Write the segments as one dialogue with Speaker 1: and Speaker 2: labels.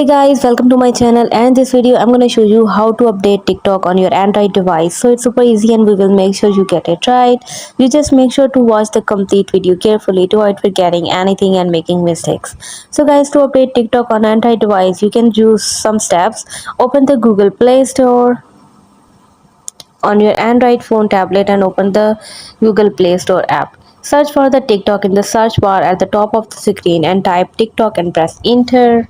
Speaker 1: Hey guys, welcome to my channel, and this video I'm going to show you how to update TikTok on your Android device. So it's super easy and we will make sure you get it right. You just make sure to watch the complete video carefully to avoid forgetting anything and making mistakes. So guys, to update TikTok on Android device, you can use some steps. Open the Google Play Store on your Android phone, tablet, and open the Google Play Store app. Search for the TikTok in the search bar at the top of the screen and type TikTok and press enter.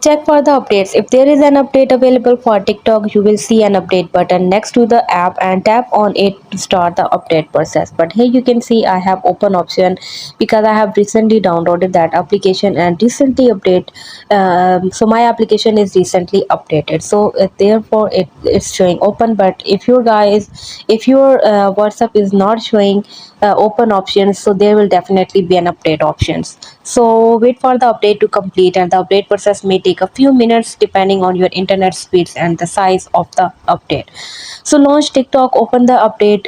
Speaker 1: Check for the updates. If there is an update available for TikTok, you will see an update button next to the app and tap on it to start the update process. But here you can see I have open option because I have recently downloaded that application and recently update. So my application is recently updated. So therefore it is showing open. But if your WhatsApp is not showing open options, so there will definitely be an update options. So wait for the update to complete, and the update process may take a few minutes depending on your internet speeds and the size of the update. So launch TikTok, open the update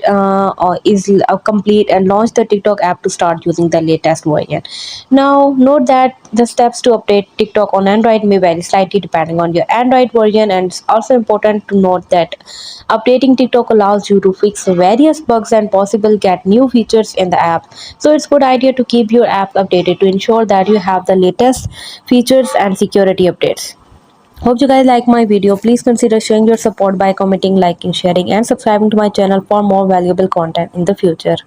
Speaker 1: is complete, and launch the TikTok app to start using the latest version. Now note that the steps to update TikTok on Android may vary slightly depending on your Android version, and it's also important to note that updating TikTok allows you to fix various bugs and possibly get new features in the app. So it's good idea to keep your app updated to ensure that you have the latest features and security updates. Hope you guys like my video. Please consider showing your support by commenting, liking, sharing, and subscribing to my channel for more valuable content in the future.